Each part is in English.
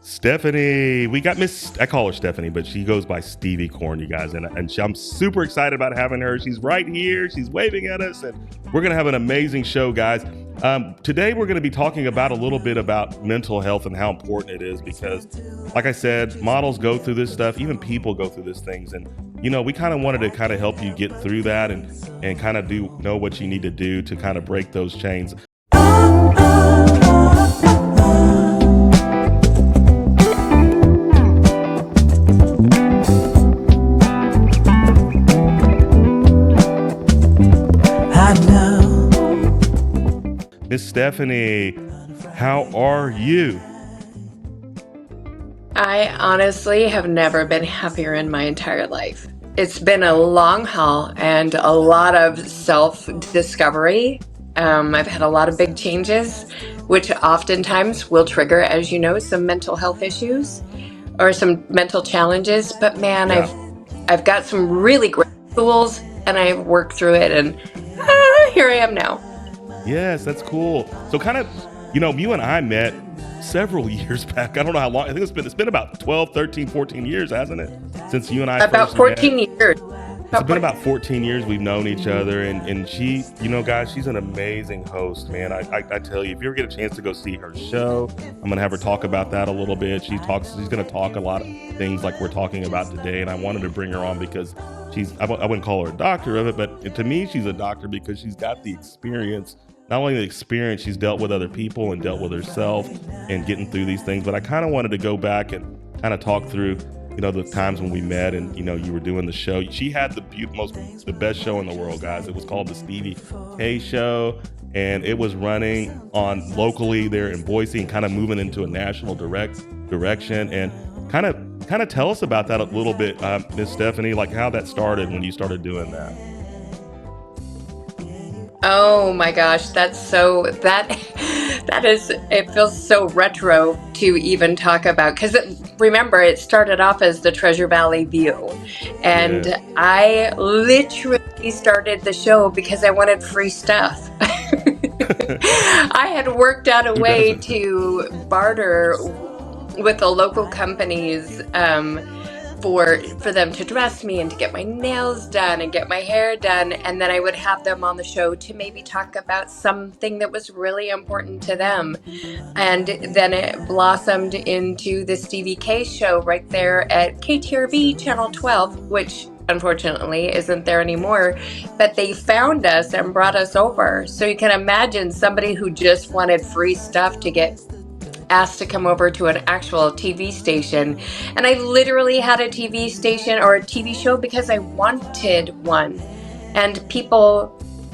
Stephanie, we got I call her Stephanie, but she goes by Stevie Corn, you guys. I'm super excited about having her. She's right here. She's waving at us, and we're going to have an amazing show, guys. Today, we're going to be talking about a little bit about mental health and how important it is because, like I said, models go through this stuff. Even people go through these things. And, we kind of wanted to kind of help you get through that and kind of know what you need to do to kind of break those chains. Miss Stephanie, how are you? I honestly have never been happier in my entire life. It's been a long haul and a lot of self-discovery. I've had a lot of big changes, which oftentimes will trigger, as you know, some mental health issues or some mental challenges. But man, I've got some really great tools and I've worked through it, and here I am now. Yes, that's cool. So kind of, you and I met several years back. I don't know how long. I think it's been about 12, 13, 14 years, hasn't it? Since you and I about first 14 met. years. It's been about 14 years we've known each other, and she, guys, she's an amazing host, man. I tell you, if you ever get a chance to go see her show, I'm gonna have her talk about that a little bit. She's gonna talk a lot of things like we're talking about today, and I wanted to bring her on because I wouldn't call her a doctor of it, but to me, she's a doctor because she's got the experience. Not only the experience, she's dealt with other people and dealt with herself and getting through these things. But I kind of wanted to go back and kind of talk through, the times when we met and, you were doing the show. She had the best show in the world, guys. It was called the Stevie K Show, and it was running on locally there in Boise and kind of moving into a national direction. And kind of tell us about that a little bit, Miss Stephanie, like how that started when you started doing that. Oh my gosh, that is, it feels so retro to even talk about, because remember, it started off as the Treasure Valley View, and I literally started the show because I wanted free stuff. I had worked out a way to barter with the local companies for them to dress me and to get my nails done and get my hair done, and then I would have them on the show to maybe talk about something that was really important to them. And then it blossomed into the Stevie K Show right there at KTRV Channel 12, which unfortunately isn't there anymore, but they found us and brought us over. So you can imagine somebody who just wanted free stuff to get asked to come over to an actual TV station. And I literally had a TV station or a TV show because I wanted one. And people,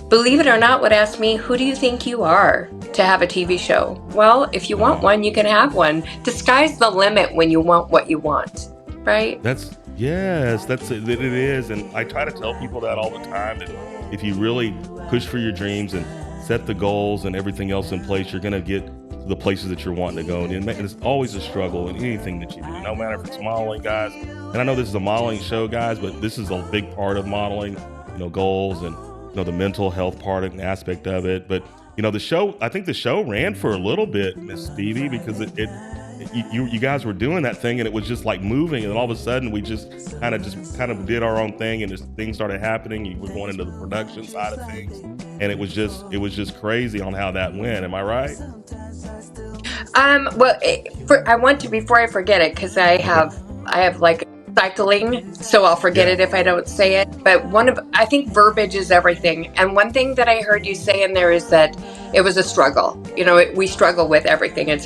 believe it or not, would ask me, who do you think you are to have a TV show? Well, if you want one, you can have one. The sky's the limit when you want what you want, right? That's it. It is. And I try to tell people that all the time, that if you really push for your dreams and set the goals and everything else in place, you're going to get the places that you're wanting to go. And it's always a struggle in anything that you do, no matter if it's modeling, guys. And I know this is a modeling show, guys, but this is a big part of modeling, goals and, the mental health part and aspect of it. But, I think the show ran for a little bit, Miss Stevie, because you guys were doing that thing and it was just like moving. And then all of a sudden we just kind of did our own thing and things started happening. You were going into the production side of things. And it was just crazy on how that went. Am I right? Before I forget it, because I have like cycling, so I'll forget it if I don't say it. But I think verbiage is everything. And one thing that I heard you say in there is that it was a struggle. We struggle with everything. It's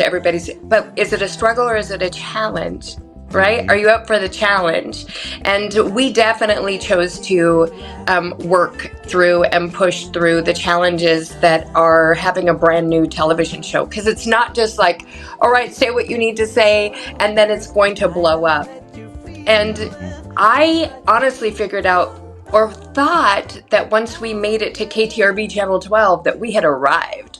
but is it a struggle or is it a challenge? Right? Are you up for the challenge? And we definitely chose to work through and push through the challenges that are having a brand new television show. Because it's not just like, all right, say what you need to say, and then it's going to blow up. And I honestly figured out or thought that once we made it to KTRV Channel 12 that we had arrived.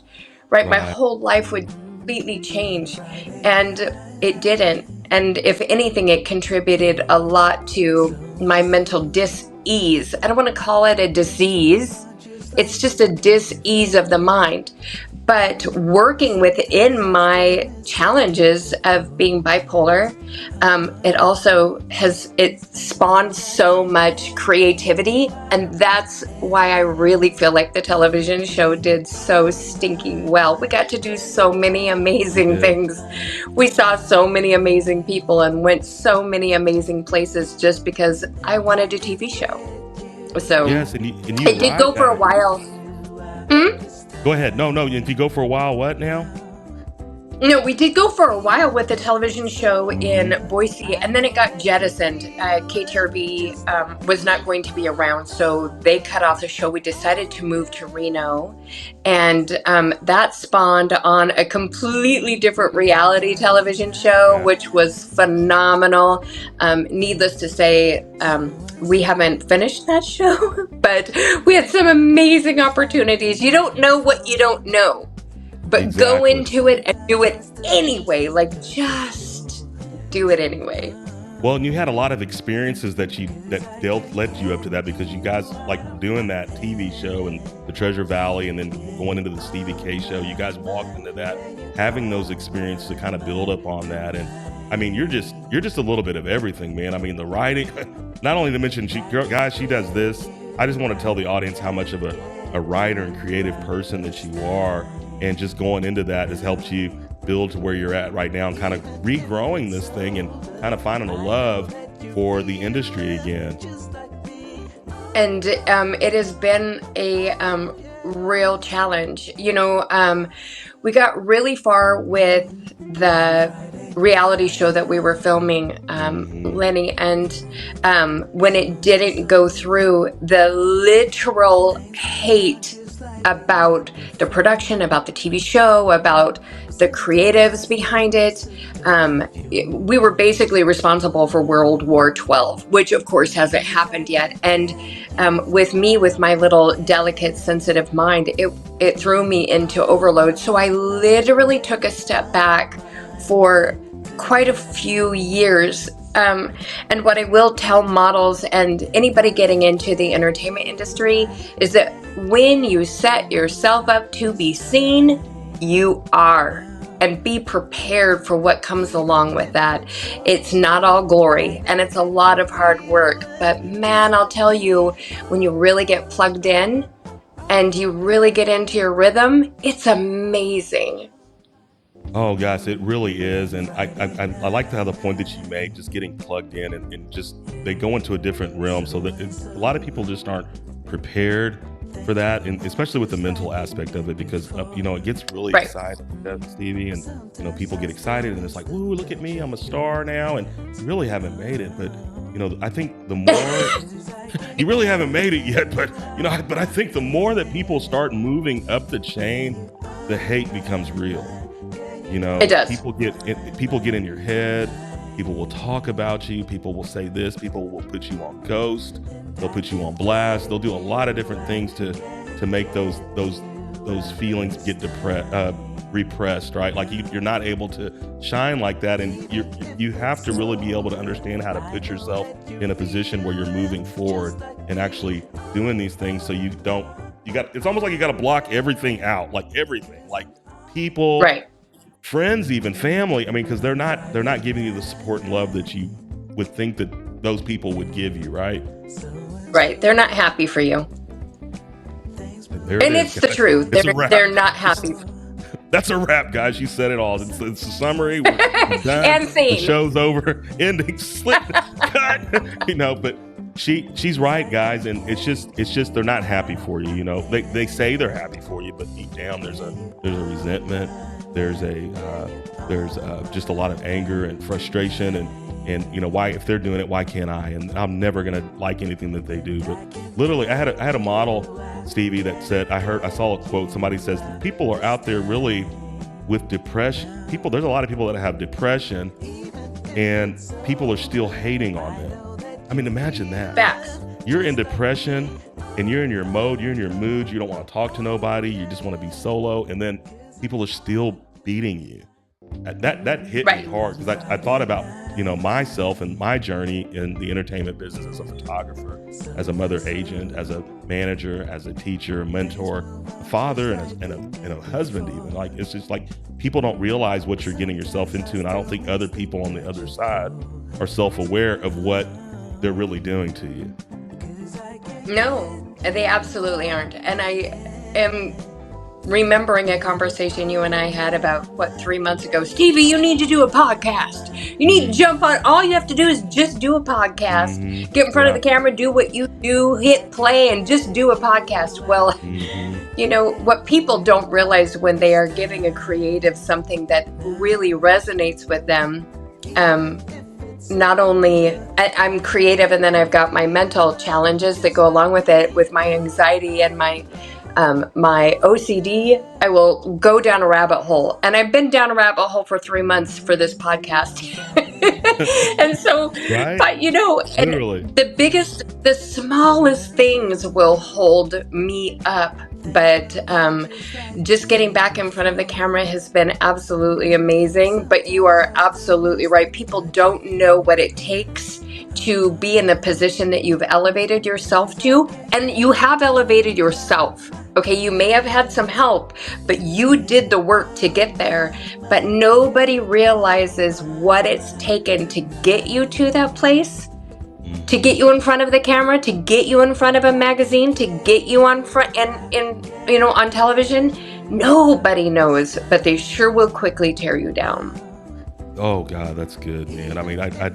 Right? My whole life would completely change. And it didn't. And if anything, it contributed a lot to my mental dis-ease. I don't want to call it a disease. It's just a dis-ease of the mind. But working within my challenges of being bipolar, it also it spawned so much creativity, and that's why I really feel like the television show did so stinking well. We got to do so many amazing things. We saw so many amazing people and went so many amazing places just because I wanted a TV show. So yes, and you it did go for a while. Go ahead. No. If you go for a while, what now? No, we did go for a while with the television show in Boise, and then it got jettisoned. KTRB was not going to be around, so they cut off the show. We decided to move to Reno, and that spawned on a completely different reality television show, which was phenomenal. Needless to say, we haven't finished that show, but we had some amazing opportunities. You don't know what you don't know. But go into it and do it anyway. Like, just do it anyway. Well, and you had a lot of experiences that led you up to that, because you guys, like doing that TV show and the Treasure Valley, and then going into the Stevie K show, you guys walked into that, having those experiences to kind of build up on that. And I mean, you're just a little bit of everything, man. I mean, the writing, not only to mention, she does this. I just want to tell the audience how much of a writer and creative person that you are. And just going into that has helped you build to where you're at right now, and kind of regrowing this thing and kind of finding a love for the industry again. And it has been a real challenge. You know, we got really far with the reality show that we were filming, Lenny, and when it didn't go through, the literal hate about the production, about the TV show, about the creatives behind it. We were basically responsible for World War XII, which of course hasn't happened yet. And with my little delicate, sensitive mind, it threw me into overload. So I literally took a step back for quite a few years. And what I will tell models and anybody getting into the entertainment industry is that when you set yourself up to be seen, you are. And be prepared for what comes along with that. It's not all glory, and it's a lot of hard work. But man, I'll tell you, when you really get plugged in and you really get into your rhythm, it's amazing. Oh gosh, it really is. And I like how the point that you made, just getting plugged in and just they go into a different realm, so that a lot of people just aren't prepared for that, and especially with the mental aspect of it, because it gets really exciting, Stevie, and people get excited and it's like, ooh, look at me, I'm a star now, and you really haven't made it. But I think the more you really haven't made it yet, but but I think the more that people start moving up the chain, the hate becomes real. It does. People get in your head. People will talk about you. People will say this. People will put you on ghost. They'll put you on blast. They'll do a lot of different things to make those feelings get repressed, right? Like you're not able to shine like that, and you have to really be able to understand how to put yourself in a position where you're moving forward and actually doing these things. So it's almost like you got to block everything out, like everything, like people, right, friends, even family. I mean, because they're not giving you the support and love that you would think that those people would give you, right? Right. They're not happy for you. It's the truth. They're not happy. That's a wrap, guys. You said it all. It's a summary. We're done. And scene. The show's over. Ending. Slip. Cut. But she's right, guys. And it's just they're not happy for you. They say they're happy for you, but deep down there's a resentment. There's just a lot of anger and frustration, and why, if they're doing it, why can't I? And I'm never gonna like anything that they do. But literally, I had a model, Stevie, that said, I saw a quote. Somebody says people are out there really with depression. There's a lot of people that have depression, and people are still hating on them. I mean, imagine that. Facts. You're in depression, and you're in your mode. You're in your mood. You don't want to talk to nobody. You just want to be solo, and then people are still beating you. That hit me hard, because I thought about myself and my journey in the entertainment business as a photographer, as a mother agent, as a manager, as a teacher, mentor, a father, and a husband even. Like, it's just like people don't realize what you're getting yourself into, and I don't think other people on the other side are self-aware of what they're really doing to you. No, they absolutely aren't. And I am remembering a conversation you and I had about 3 months ago. Stevie, you need to do a podcast. You need to jump on. All you have to do is just do a podcast. Get in front of the camera, do what you do, hit play, and just do a podcast. Well, you know, what people don't realize when they are giving a creative something that really resonates with them, not only I'm creative, and then I've got my mental challenges that go along with it, with my anxiety and my OCD. I will go down a rabbit hole, and I've been down a rabbit hole for 3 months for this podcast. And so, Right? but you know, Literally. the smallest things will hold me up. But just getting back in front of the camera has been absolutely amazing. But you are absolutely right. People don't know what it takes to be in the position that you've elevated yourself to. And you have elevated yourself. Okay, you may have had some help, but you did the work to get there. But nobody realizes what it's taken to get you to that place, to get you in front of the camera, to get you in front of a magazine, to get you on front and you know, on television. Nobody knows, but they sure will quickly tear you down. Oh God, that's good, man. I mean, I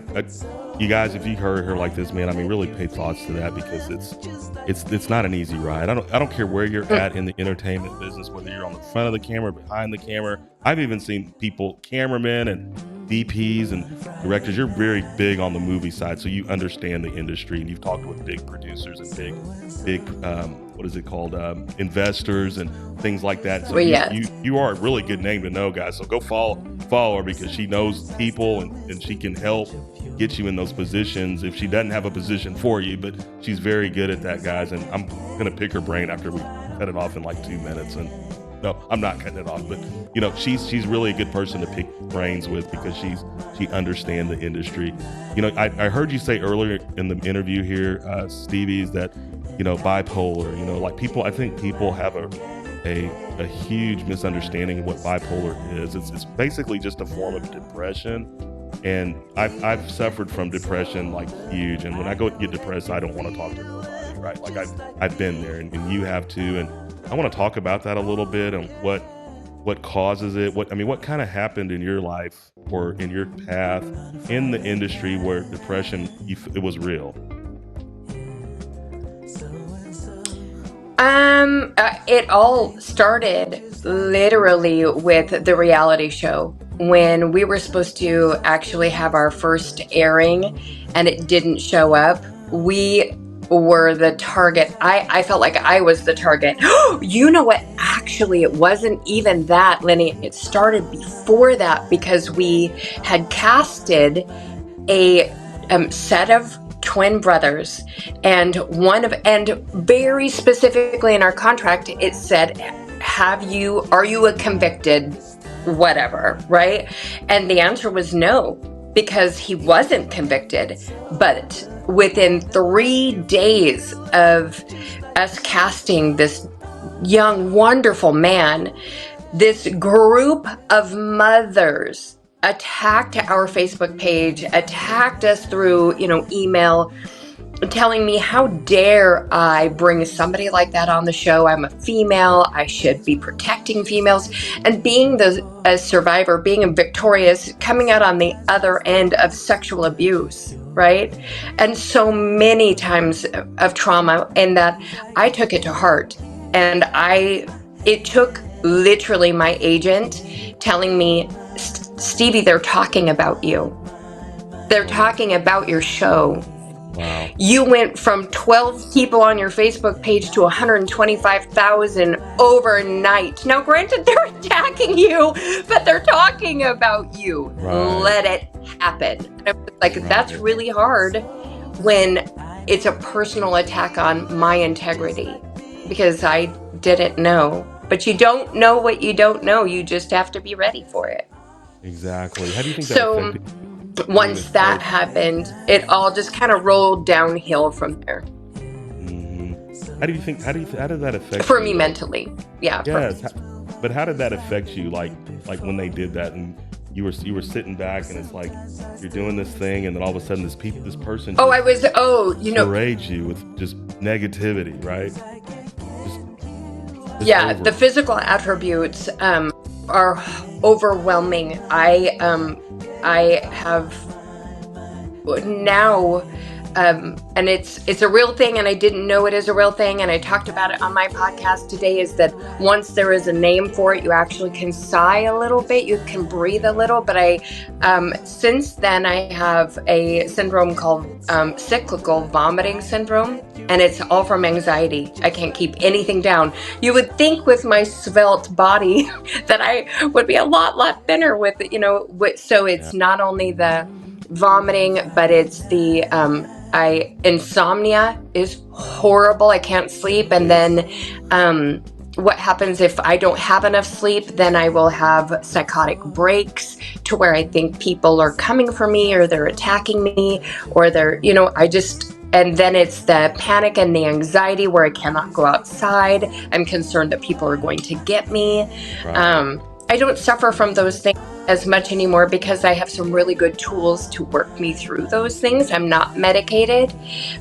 you guys, if you heard her like this, man, I mean, really pay thoughts to that, because it's not an easy ride. I don't care where you're at in the entertainment business, whether you're on the front of the camera, behind the camera. I've even seen people, cameramen and DPs and directors. You're very big on the movie side, so you understand the industry, and you've talked with big producers and big what is it called, investors and things like that. So you are a really good name to know, guys. So go follow her, because she knows people and she can help get you in those positions if she doesn't have a position for you. But she's very good at that, guys. And I'm gonna pick her brain after we cut it off in like 2 minutes. And no, I'm not cutting it off, but you know, she's really a good person to pick brains with, because she understands the industry. You know, I heard you say earlier in the interview here, Stevie, is that, you know, bipolar, you know, like I think people have a huge misunderstanding of what bipolar is. It's basically just a form of depression. And I've suffered from depression like huge. And when I go get depressed, I don't want to talk to nobody, right? Like I've been there, and you have too. And I want to talk about that a little bit, and what causes it. What kind of happened in your life or in your path in the industry where depression, it was real? It all started literally with the reality show, when we were supposed to actually have our first airing and it didn't show up. We were the target. I felt like I was the target. You know what? Actually, it wasn't even that, Lenny. It started before that, because we had casted a set of twin brothers, and very specifically in our contract, it said, are you a convicted whatever, right? And the answer was no, because he wasn't convicted. But within 3 days of us casting this young, wonderful man, this group of mothers attacked our Facebook page, attacked us through, email, telling me, how dare I bring somebody like that on the show? I'm a female. I should be protecting females. And being a survivor, being a victorious, coming out on the other end of sexual abuse, right? And so many times of trauma, and that I took it to heart. And it took literally my agent telling me, Stevie, they're talking about you. They're talking about your show. Wow. You went from 12 people on your Facebook page to 125,000 overnight. Now, granted, they're attacking you, but they're talking about you. Right. Let it happen. That's really hard when it's a personal attack on my integrity, because I didn't know. But you don't know what you don't know. You just have to be ready for it. Exactly. How do you think that affected? Once that happened, it all just kind of rolled downhill from there. Mm-hmm. how did that affect For you? me mentally, yeah. Yes, but how did that affect you? Like when they did that, and you were sitting back, and it's like you're doing this thing, and then all of a sudden this person parades you with just negativity, right? Just Yeah, over. the physical attributes are overwhelming. I have now, and it's a real thing, and I didn't know it is a real thing, and I talked about it on my podcast today, is that once there is a name for it, you actually can sigh a little bit, you can breathe a little. But since then I have a syndrome called cyclical vomiting syndrome, and it's all from anxiety. I can't keep anything down. You would think with my svelte body that I would be a lot thinner with, so it's not only the vomiting, but it's the insomnia is horrible. I can't sleep. And then what happens if I don't have enough sleep? Then I will have psychotic breaks to where I think people are coming for me, or they're attacking me, or they're, and then it's the panic and the anxiety where I cannot go outside. I'm concerned that people are going to get me. Right. I don't suffer from those things as much anymore because I have some really good tools to work me through those things. I'm not medicated,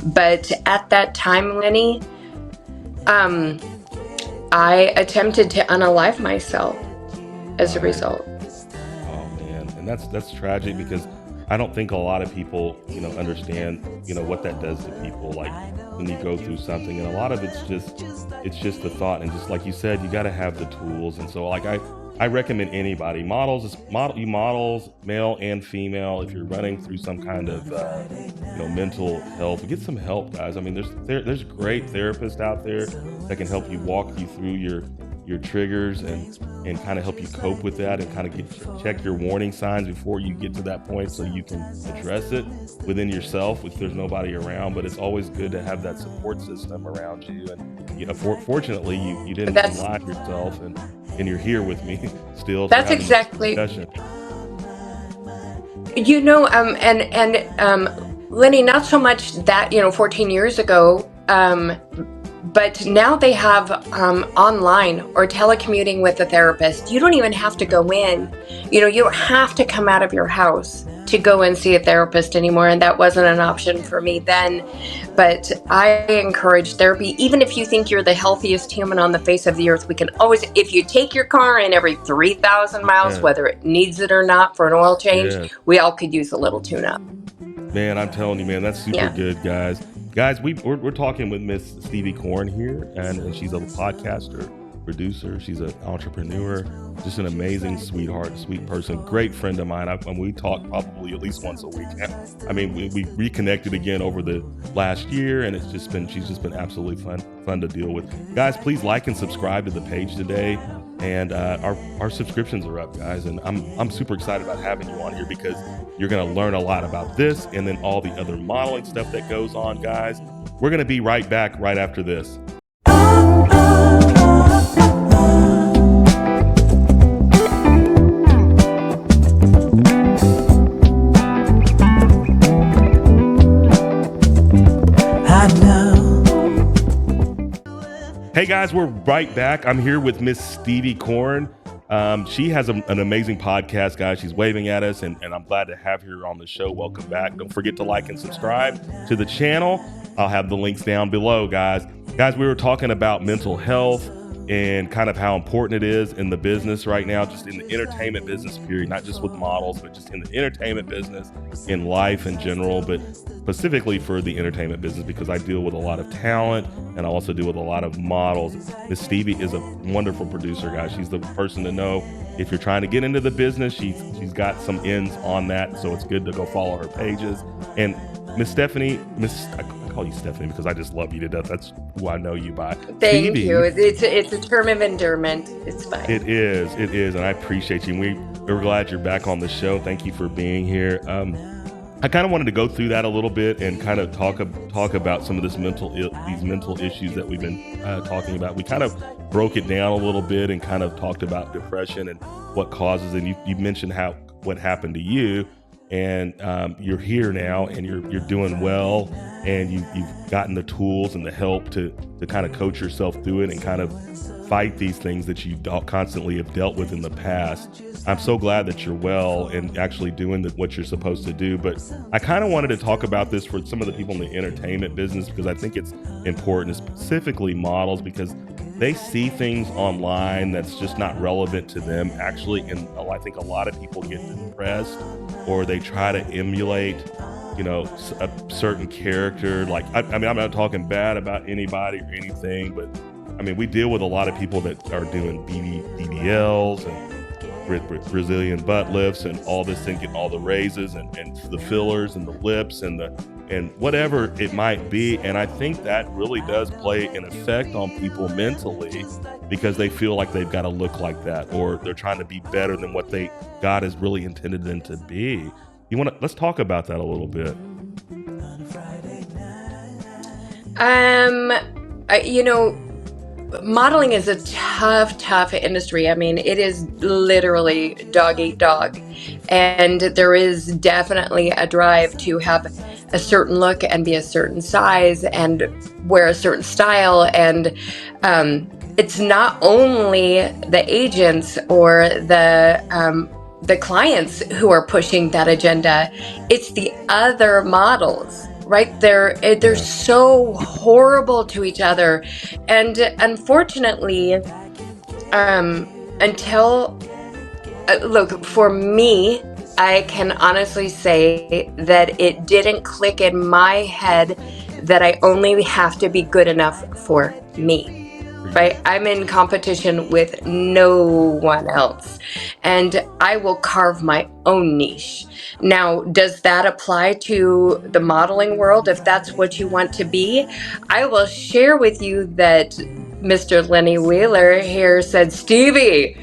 but at that time, Lenny, I attempted to unalive myself as a result. Oh man, and that's tragic, because I don't think a lot of people, understand, what that does to people. Like when you go through something, and a lot of it's just the thought, and just like you said, you got to have the tools. And so, like I recommend anybody, models, male and female, if you're running through some kind of mental health, get some help, guys. I mean, there's great therapists out there that can help you walk you through your triggers and kind of help you cope with that, and kind of check your warning signs before you get to that point, so you can address it within yourself if there's nobody around. But it's always good to have that support system around you. And fortunately you didn't unlock yourself, and you're here with me still. That's exactly. Lenny, not so much that 14 years ago, but now they have online or telecommuting with a therapist. You don't even have to go in. You don't have to come out of your house to go and see a therapist anymore, and that wasn't an option for me then. But I encourage therapy. Even if you think you're the healthiest human on the face of the earth, we can always, if you take your car in every 3,000 miles, whether it needs it or not, for an oil change, we all could use a little tune-up. Man, I'm telling you, man, that's super good, guys. Guys, we're talking with Miss Stevie Corn here, and she's a podcaster, producer. She's an entrepreneur, just an amazing sweetheart, sweet person, great friend of mine. We talk probably at least once a week. I mean, we reconnected again over the last year, and she's just been absolutely fun to deal with. Guys, please like and subscribe to the page today. And our subscriptions are up, guys, and I'm super excited about having you on here, because you're going to learn a lot about this, and then all the other modeling stuff that goes on, guys. We're going to be right back right after this. Hey guys, we're right back. I'm here with Miss Stevie Corn. She has an amazing podcast, guys. She's waving at us, and I'm glad to have her on the show. Welcome back. Don't forget to like and subscribe to the channel. I'll have the links down below, guys. Guys, we were talking about mental health and kind of how important it is in the business right now, just in the entertainment business period, not just with models, but just in the entertainment business, in life in general, but specifically for the entertainment business, because I deal with a lot of talent and I also deal with a lot of models. Miss Stevie is a wonderful producer, guys. She's the person to know if you're trying to get into the business. She's got some ins on that, so it's good to go follow her pages. And Miss Stephanie, I call you Stephanie because I just love you to death. That's who I know you by. Thank you. It's a term of endearment. It's fine. It is, and I appreciate you. We're glad you're back on the show. Thank you for being here. I kind of wanted to go through that a little bit and kind of talk about some of these mental issues that we've been talking about. We kind of broke it down a little bit and kind of talked about depression and what causes, and you mentioned what happened to you. and you're here now, and you're doing well, and you've gotten the tools and the help to kind of coach yourself through it and kind of fight these things that you constantly have dealt with in the past. I'm so glad that you're well and actually doing what you're supposed to do. But I kind of wanted to talk about this for some of the people in the entertainment business, because I think it's important, specifically models, because they see things online that's just not relevant to them actually. And I think a lot of people get depressed, or they try to emulate, a certain character. Like, I mean, I'm not talking bad about anybody or anything, but I mean, we deal with a lot of people that are doing BBLs and Brazilian butt lifts and all this thing, getting all the raises and the fillers and the lips and whatever it might be. And I think that really does play an effect on people mentally, because they feel like they've got to look like that, or they're trying to be better than what God has really intended them to be. Let's talk about that a little bit. Modeling is a tough industry. I mean, it is literally dog eat dog. And there is definitely a drive to have a certain look and be a certain size and wear a certain style. And it's not only the agents or the clients who are pushing that agenda, it's the other models. Right? They're so horrible to each other. And unfortunately, look, for me, I can honestly say that it didn't click in my head that I only have to be good enough for me. Right? I'm in competition with no one else, and I will carve my own niche. Now, does that apply to the modeling world? If that's what you want to be, I will share with you that Mr. Lenny Wheeler here said, Stevie,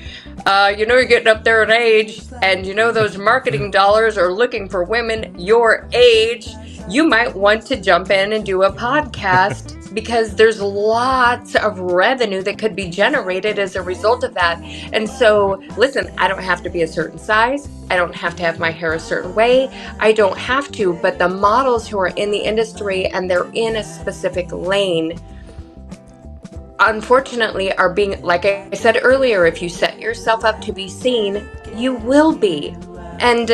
you're getting up there in age, and those marketing dollars are looking for women your age. You might want to jump in and do a podcast, because there's lots of revenue that could be generated as a result of that. And so, listen, I don't have to be a certain size. I don't have to have my hair a certain way. I don't have to, but the models who are in the industry and they're in a specific lane, unfortunately, are being, like I said earlier, if you set yourself up to be seen, you will be. And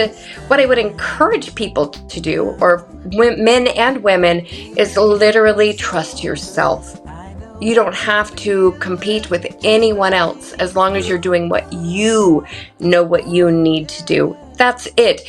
what I would encourage people to do, or men and women, is literally trust yourself. You don't have to compete with anyone else, as long as you're doing what you know what you need to do. That's it.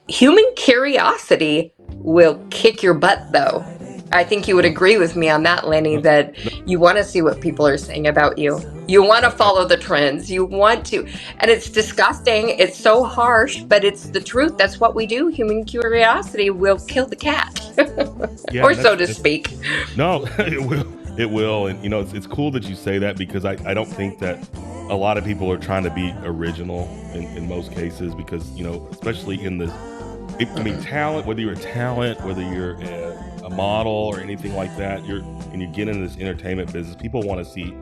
Human curiosity will kick your butt, though. I think you would agree with me on that, Lenny, that you want to see what people are saying about you. You want to follow the trends. You want to. And it's disgusting. It's so harsh, but it's the truth. That's what we do. Human curiosity will kill the cat, or so to speak. No, it will. It will. And, it's cool that you say that, because I don't think that a lot of people are trying to be original in most cases, because, especially in this, talent, whether you're a talent, whether you're a model or anything like that, you get into this entertainment business, people want to see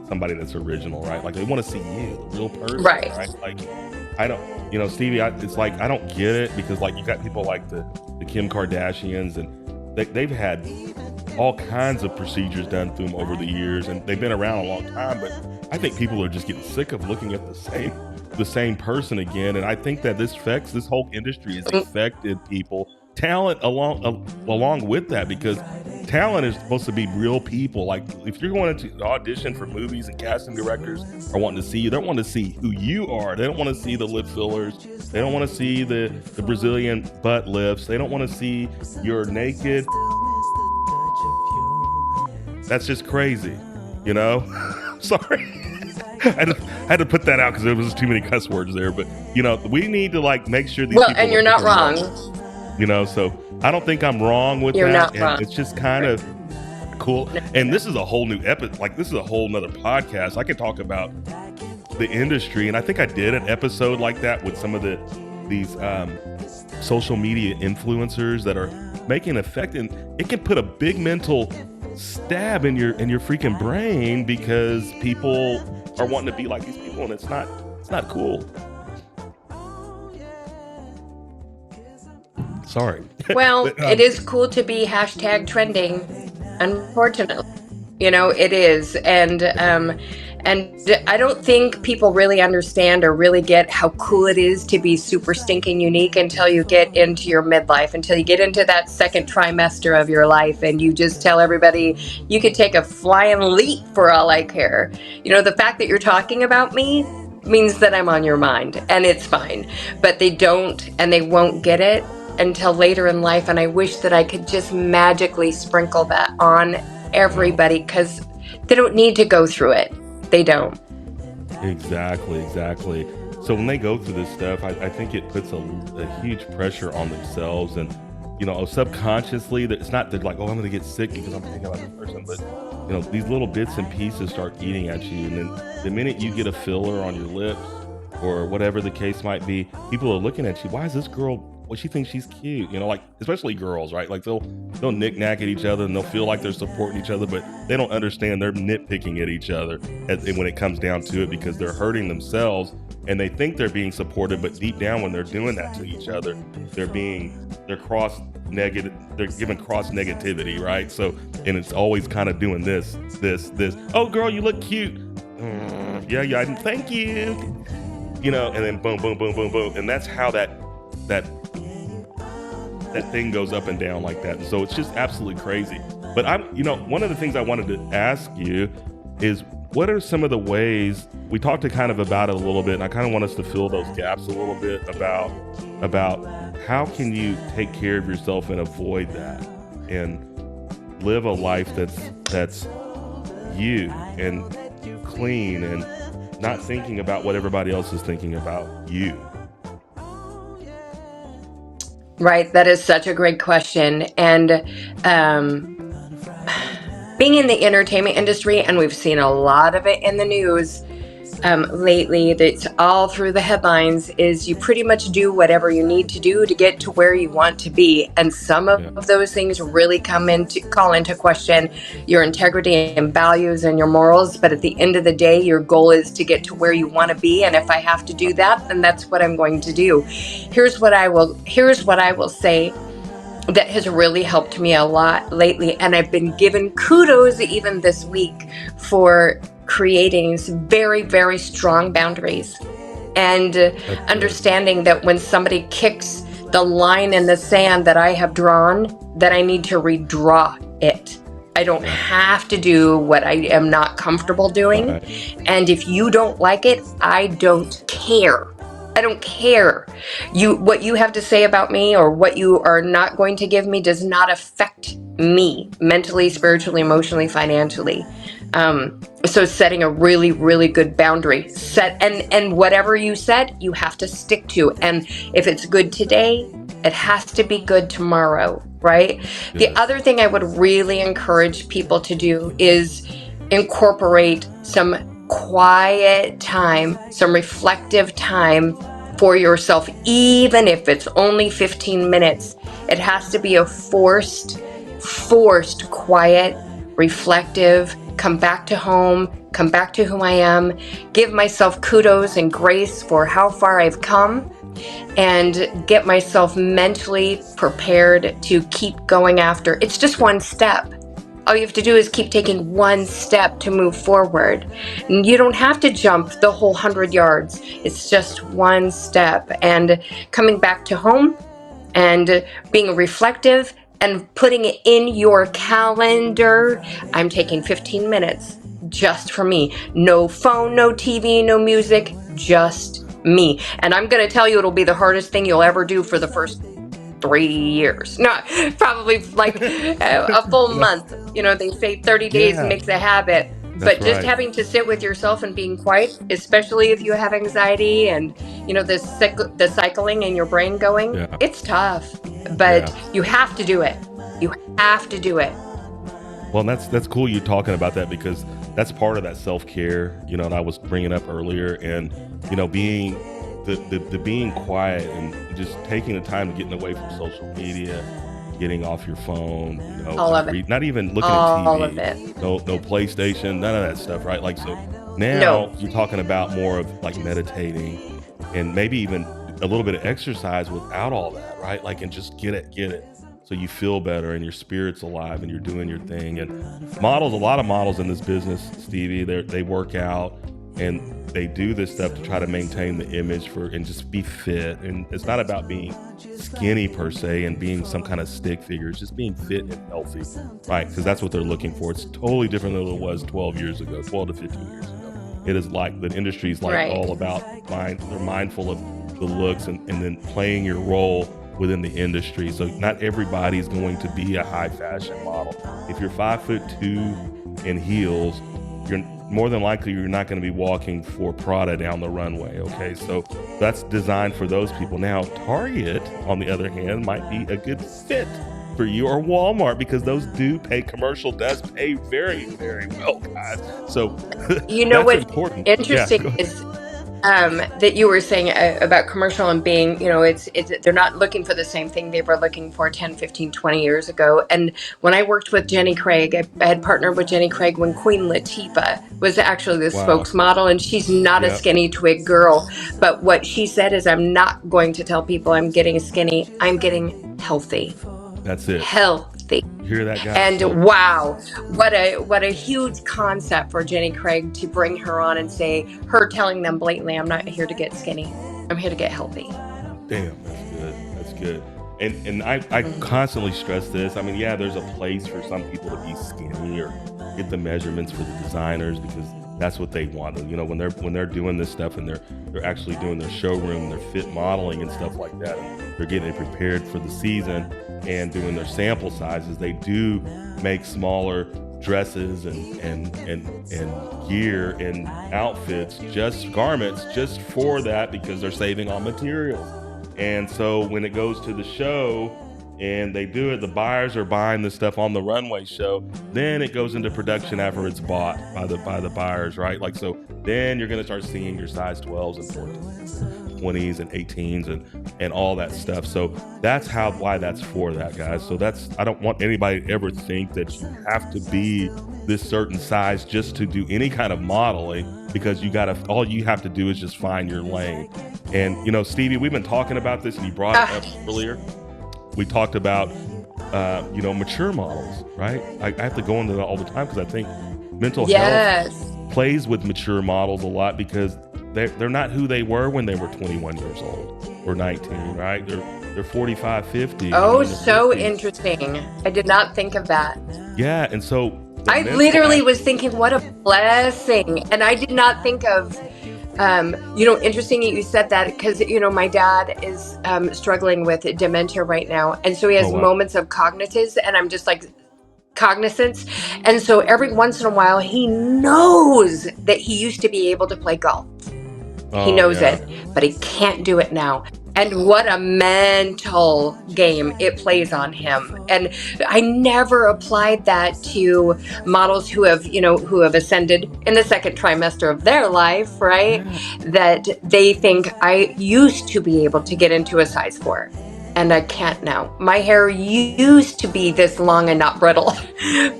somebody that's original, right? Like, they want to see you, the real person, right? Like, I don't, Stevie, it's like, I don't get it, because, like, you got people like the Kim Kardashians, and they've had all kinds of procedures done to them over the years, and they've been around a long time, but I think people are just getting sick of looking at the same person again. And I think that this whole industry has affected people, talent along with that, because talent is supposed to be real people. Like, if you're going to audition for movies, and casting directors are wanting to see you, they don't want to see who you are. They don't want to see the lip fillers. They don't want to see the Brazilian butt lifts. They don't want to see your naked. That's just crazy, Sorry. I had to put that out because there was too many cuss words there. But, we need to, like, make sure these people... Well, and you're not wrong. So I don't think I'm wrong with that. You're not wrong. It's just kind of cool. And this is a whole new episode. Like, this is a whole nother podcast. I could talk about the industry. And I think I did an episode like that with some of these social media influencers that are making an effect. And it can put a big mental stab in your freaking brain, because people are wanting to be like these people, and it's not cool. Sorry. Well, But, it is cool to be hashtag trending, unfortunately. You know, it is. And I don't think people really understand or really get how cool it is to be super stinking unique until you get into your midlife, until you get into that second trimester of your life and you just tell everybody you could take a flying leap for all I care. You know, the fact that you're talking about me means that I'm on your mind, and it's fine. But they don't and they won't get it until later in life, and I wish that I could just magically sprinkle that on well, everybody, because they don't need to go through it. They don't. exactly, exactly. So when they go through this stuff, I think it puts a huge pressure on themselves, and subconsciously, that it's not that like, oh, I'm going to get sick because I'm thinking about this person, but these little bits and pieces start eating at you, and then the minute you get a filler on your lips or whatever the case might be, people are looking at you. Why is this girl? Well, she thinks she's cute, like especially girls, right? Like they'll knick-knack at each other and they'll feel like they're supporting each other, but they don't understand they're nitpicking at each other when it comes down to it, because they're hurting themselves and they think they're being supported, but deep down when they're doing that to each other, they're cross negative, they're giving cross negativity, right? So, and it's always kind of doing this. Oh, girl, you look cute. Yeah, thank you. And then boom, boom, boom, boom, boom, and that's how that thing goes up and down like that. And so it's just absolutely crazy. But one of the things I wanted to ask you is, what are some of the ways, we talked to kind of about it a little bit, and I kind of want us to fill those gaps a little bit about how can you take care of yourself and avoid that and live a life that's you and clean and not thinking about what everybody else is thinking about you. Right. That is such a great question. And being in the entertainment industry, and we've seen a lot of it in the news lately, that's all through the headlines, is you pretty much do whatever you need to do to get to where you want to be. And some of those things really call into question your integrity and values and your morals. But at the end of the day, your goal is to get to where you want to be. And if I have to do that, then that's what I'm going to do. Here's what I will say that has really helped me a lot lately. And I've been given kudos even this week for creating some very, very strong boundaries and understanding that when somebody kicks the line in the sand that I have drawn, that I need to redraw it. I don't have to do what I am not comfortable doing. And if you don't like it, I don't care. I don't care. What you have to say about me or what you are not going to give me does not affect me mentally, spiritually, emotionally, financially. So setting a really, really good boundary and whatever you set, you have to stick to. And if it's good today, it has to be good tomorrow, right? Yes. The other thing I would really encourage people to do is incorporate some quiet time, some reflective time for yourself, even if it's only 15 minutes. It has to be a forced, quiet, reflective, come back to home, come back to who I am, give myself kudos and grace for how far I've come, and get myself mentally prepared to keep going after. It's just one step. All you have to do is keep taking one step to move forward. And you don't have to jump the whole 100 yards. It's just one step. And coming back to home and being reflective and putting it in your calendar. I'm taking 15 minutes just for me. No phone, no TV, no music, just me. And I'm going to tell you, it'll be the hardest thing you'll ever do for the first 3 years. No, probably like a full month. They say 30 days makes a habit. But just having to sit with yourself and being quiet, especially if you have anxiety and, the cycling in your brain going, it's tough. But you have to do it. You have to do it. Well, that's cool you talking about that, because that's part of that self-care, and I was bringing up earlier, and, being the being quiet and just taking the time, getting away from social media, getting off your phone, all of it. Not even looking at TV, all of it. No PlayStation, none of that stuff, right? Like, so now you're talking about more of like meditating and maybe even a little bit of exercise without all that, right? Like, and just get it. So you feel better and your spirit's alive and you're doing your thing. And models, a lot of models in this business, Stevie, they work out and they do this stuff to try to maintain the image and just be fit. And it's not about being skinny per se and being some kind of stick figure. It's just being fit and healthy, right? Because that's what they're looking for. It's totally different than it was 12 to 15 years ago. It is like the industry's like Right. all about they're mindful of the looks and then playing your role within the industry. So not everybody's going to be a high fashion model. If you're 5'2" in heels, you're more than likely you're not going to be walking for Prada down the runway. Okay, so that's designed for those people. Now Target, on the other hand, might be a good fit for you, or Walmart, because those commercial does pay very, very well, guys. So You know that's what's important. interesting Yeah, is that you were saying about commercial and being, it's they're not looking for the same thing they were looking for 10, 15, 20 years ago. And when I worked with Jenny Craig, I had partnered with Jenny Craig when Queen Latifah was actually the Wow. spokesmodel, and she's not a skinny twig girl. But what she said is, I'm not going to tell people I'm getting skinny. I'm getting healthy. That's it. Healthy. You hear that, guys? And wow, what a huge concept for Jenny Craig to bring her on and say, her telling them blatantly, I'm not here to get skinny. I'm here to get healthy. Damn, that's good. And I constantly stress this. I mean, yeah, there's a place for some people to be skinny or get the measurements for the designers because that's what they want. When they're doing this stuff and they're actually doing their showroom, their fit modeling and stuff like that, and they're getting it prepared for the season and doing their sample sizes, they do make smaller dresses and gear and outfits, garments just for that, because they're saving on materials. And so when it goes to the show and they do it, the buyers are buying the stuff on the runway show, then it goes into production after it's bought by the buyers, right? Like, so then you're going to start seeing your size 12s and 14s, 20s and 18s and all that stuff. So that's why that's for that, guys. So I don't want anybody to ever think that you have to be this certain size just to do any kind of modeling, because all you have to do is just find your lane. And, Stevie, we've been talking about this and you brought it up earlier. We talked about, mature models, right? I have to go into that all the time because I think mental health plays with mature models a lot, because they're not who they were when they were 21 years old or 19, right? They're 45, 50. Oh, so 50s. Interesting. I did not think of that. Yeah, and so I literally was thinking, what a blessing. And I did not think of, interesting that you said that, because, my dad is struggling with dementia right now. And so he has moments of cognitives, and I'm just like, cognizance. And so every once in a while, he knows that he used to be able to play golf. He knows it, but he can't do it now. And what a mental game it plays on him. And I never applied that to models who have ascended in the second trimester of their life, right? That they think, I used to be able to get into a size 4. And I can't now. My hair used to be this long and not brittle,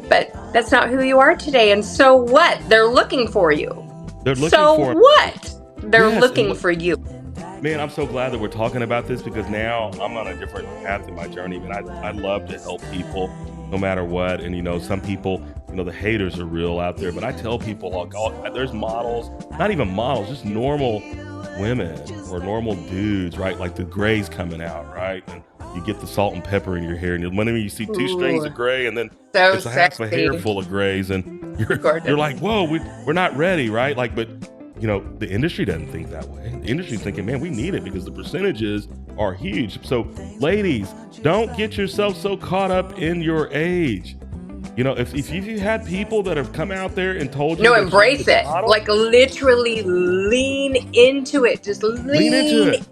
but that's not who you are today. And so what? They're looking for you. They're looking for what? They're looking for you. Man, I'm so glad that we're talking about this, because now I'm on a different path in my journey. And I love to help people no matter what. And, some people, the haters are real out there. But I tell people, there's models, not even models, just normal women or normal dudes, right? Like the gray's coming out, right? And you get the salt and pepper in your hair, and whenever you see 2 strings of gray, and then it's a half a hair full of grays, and you're like, whoa, we're not ready, right? Like, but the industry doesn't think that way. The industry's thinking, man, we need it because the percentages are huge. So ladies, don't get yourself so caught up in your age. If you had people that have come out there and told you, no, embrace it. Like literally lean into it. Just lean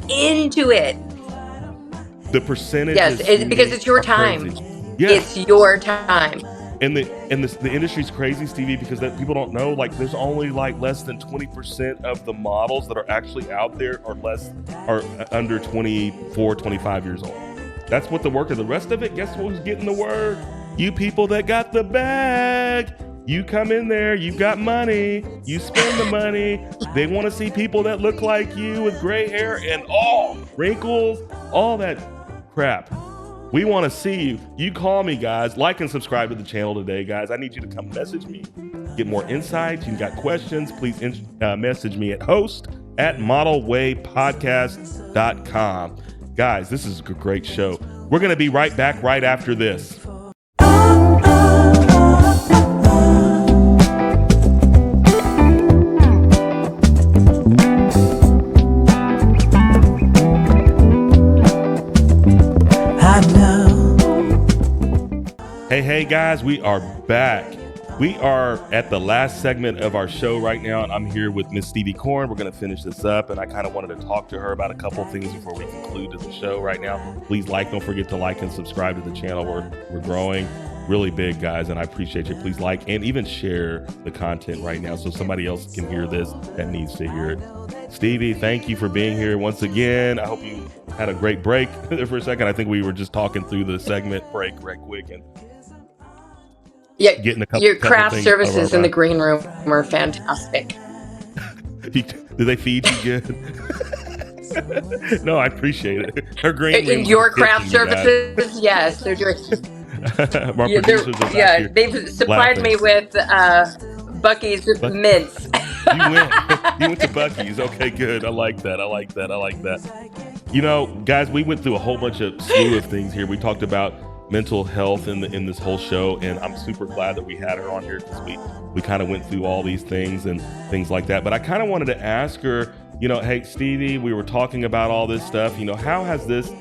into it. The percentage, because it's your time. Yes. It's your time. And the industry's crazy, Stevie, because that people don't know, like, there's only like less than 20% of the models that are actually out there are under 24, 25 years old. That's what the work of the rest of it. Guess who's getting the work? You people that got the bag. You come in there, you got money, you spend the money. They want to see people that look like you with gray hair and wrinkles, all that crap. We want to see you. You call me, guys. Like and subscribe to the channel today, guys. I need you to come message me, get more insights. You got questions, please message me at host@modelwaypodcast.com. Guys, this is a great show. We're going to be right back right after this. Hey guys, we are back. We are at the last segment of our show right now, and I'm here with Miss Stevie Corn. We're going to finish this up, and I kind of wanted to talk to her about a couple of things before we conclude the show right now. Please don't forget to like and subscribe to the channel. We're growing really big, guys, and I appreciate you. Please like and even share the content right now so somebody else can hear this that needs to hear it. Stevie, thank you for being here once again. I hope you had a great break there for a second. I think we were just talking through the segment break right quick and getting your craft services in the green room were fantastic. Did they feed you good? No, I appreciate it. Her green room. Your craft services, yes, they're doing. They've supplied me with Buc-ee's mints. You went to Buc-ee's. Okay, good. I like that. You know, guys, we went through a whole bunch of slew of things here. We talked about mental health in this whole show, and I'm super glad that we had her on here because we kind of went through all these things and things like that. But I kind of wanted to ask her, you know, hey Stevie, we were talking about all this stuff, you know, how has this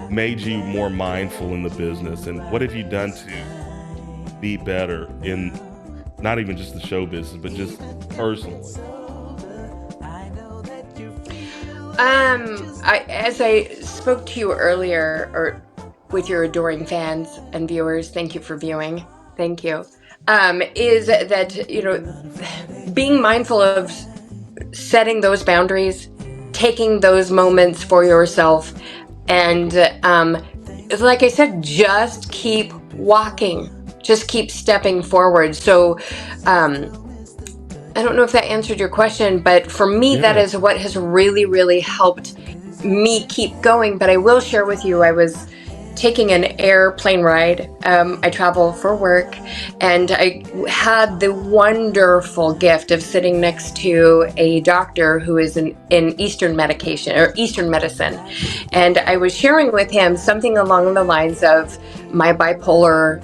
made you more mindful in the business, and what have you done to be better in not even just the show business but just personally? As I spoke to you earlier, or with your adoring fans and viewers, thank you for viewing. Thank you. Is that, you know, being mindful of setting those boundaries, taking those moments for yourself, and like I said, just keep walking, just keep stepping forward. So I don't know if that answered your question, but for me, that is what has really, really helped me keep going. But I will share with you, I was taking an airplane ride. I travel for work, and I had the wonderful gift of sitting next to a doctor who is in Eastern medicine. And I was sharing with him something along the lines of my bipolar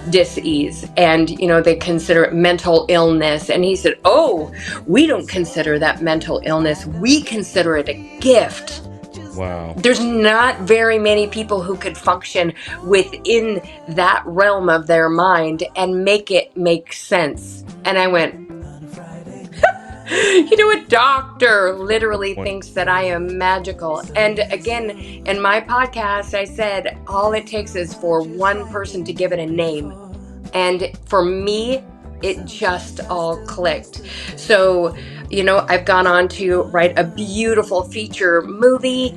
dis-ease, and you know, they consider it mental illness. And he said, "Oh, we don't consider that mental illness. We consider it a gift." Wow. There's not very many people who could function within that realm of their mind and make it make sense. And I went, you know, a doctor literally thinks that I am magical. And again, in my podcast, I said, all it takes is for one person to give it a name. And for me, it just all clicked. So, you know, I've gone on to write a beautiful feature movie.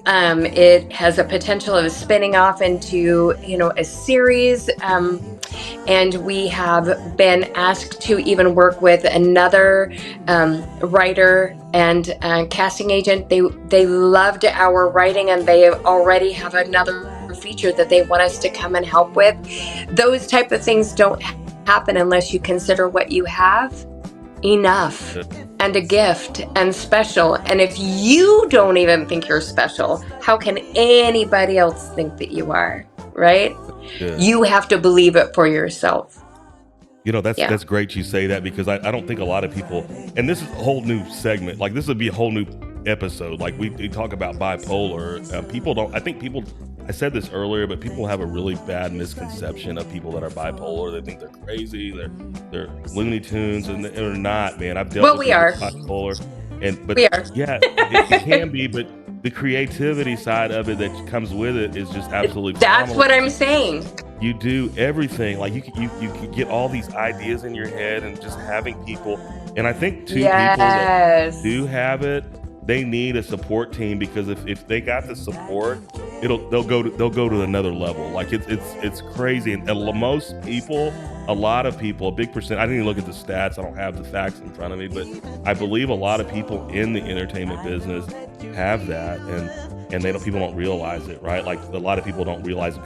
It has a potential of spinning off into, you know, a series. And we have been asked to even work with another writer and casting agent. They loved our writing, and they already have another feature that they want us to come and help with. Those type of things don't happen unless you consider what you have enough and a gift and special. And if you don't even think you're special, how can anybody else think that you are, right? Yeah. You have to believe it for yourself. You know, that's great you say that, because I don't think a lot of people, and this is a whole new segment, like this would be a whole new episode. Like we talk about bipolar. I said this earlier, but people have a really bad misconception of people that are bipolar. They think they're crazy, they're Looney Tunes, and they're not, man. I've dealt with bipolar. But we are. Yeah, it can be, but the creativity side of it that comes with it is just absolutely phenomenal. That's what I'm saying. You do everything. Like you can get all these ideas in your head, and just having people. And I think people that do have it, they need a support team, because if they got the support they'll go to another level. Like it's crazy. And most people, a lot of people, a big percent, I didn't even look at the stats, I don't have the facts in front of me, but I believe a lot of people in the entertainment business have that, and people don't realize it, right? Like a lot of people don't realize it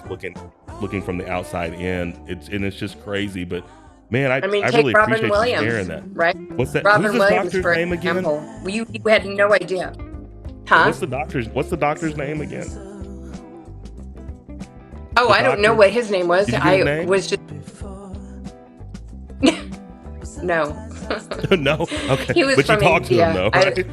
looking from the outside in. It's just crazy. But man, I really Robin appreciate Williams, you sharing that. Right? What's that? Robin Who's this Williams, doctor's for name again? example. You had no idea. Huh? What's the doctor's name again? Oh, I don't know what his name was. Did you get his name? Was just no. No. Okay. He was but from you talked India. to him though, right?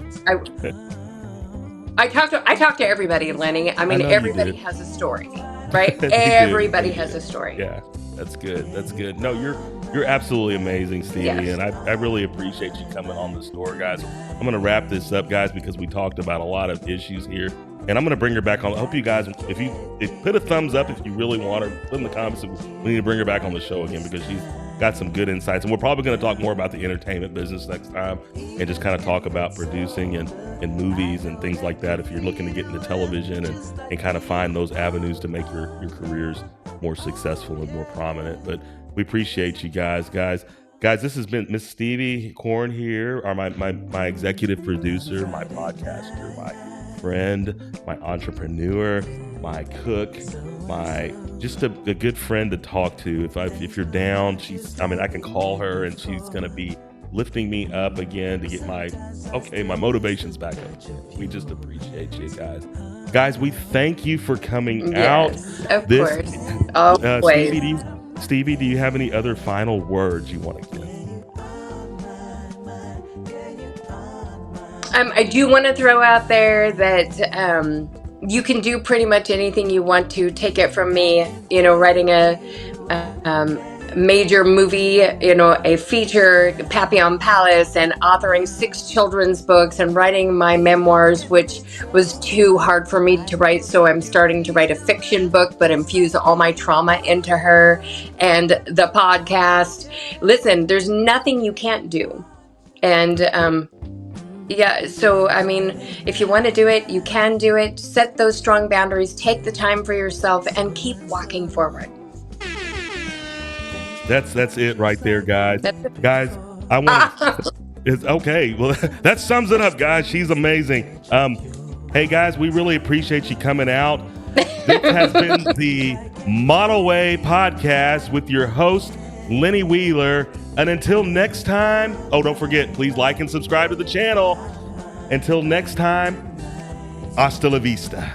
I talk to everybody, Lenny. I mean, know you everybody did. has a story, right? They do. Everybody They has do. a story. Yeah, that's good. That's good. No, you're absolutely amazing, Stevie, Yes. and I really appreciate you coming on the store, guys. I'm going to wrap this up, guys, because we talked about a lot of issues here, and I'm going to bring her back on. I hope you guys, if put a thumbs up if you really want her. Put in the comments if we need to bring her back on the show again, because she's got some good insights, and we're probably going to talk more about the entertainment business next time, and just kind of talk about producing and movies and things like that if you're looking to get into television and kind of find those avenues to make your careers more successful and more prominent. But we appreciate you guys. Guys, this has been Miss Stevie Corn here, or my executive producer, my podcaster, my friend, my entrepreneur, my cook, just a good friend to talk to. If you're down, I can call her and she's gonna be lifting me up again to get my motivation's back up. We just appreciate you guys. Guys, we thank you for coming out. Of course. Always. Stevie, do you have any other final words you want to give? I do want to throw out there that you can do pretty much anything you want to. Take it from me, writing a major movie, a feature, Papillon Palace, and authoring 6 children's books and writing my memoirs, which was too hard for me to write. So I'm starting to write a fiction book, but infuse all my trauma into her, and the podcast. Listen, there's nothing you can't do. And, so, if you want to do it, you can do it. Set those strong boundaries, take the time for yourself, and keep walking forward. That's it right there, guys. Guys, I want it's okay. Well, that sums it up, guys. She's amazing. Hey, guys, we really appreciate you coming out. This has been the Model Way podcast with your host, Lenny Wheeler. And until next time, don't forget, please like and subscribe to the channel. Until next time, hasta la vista.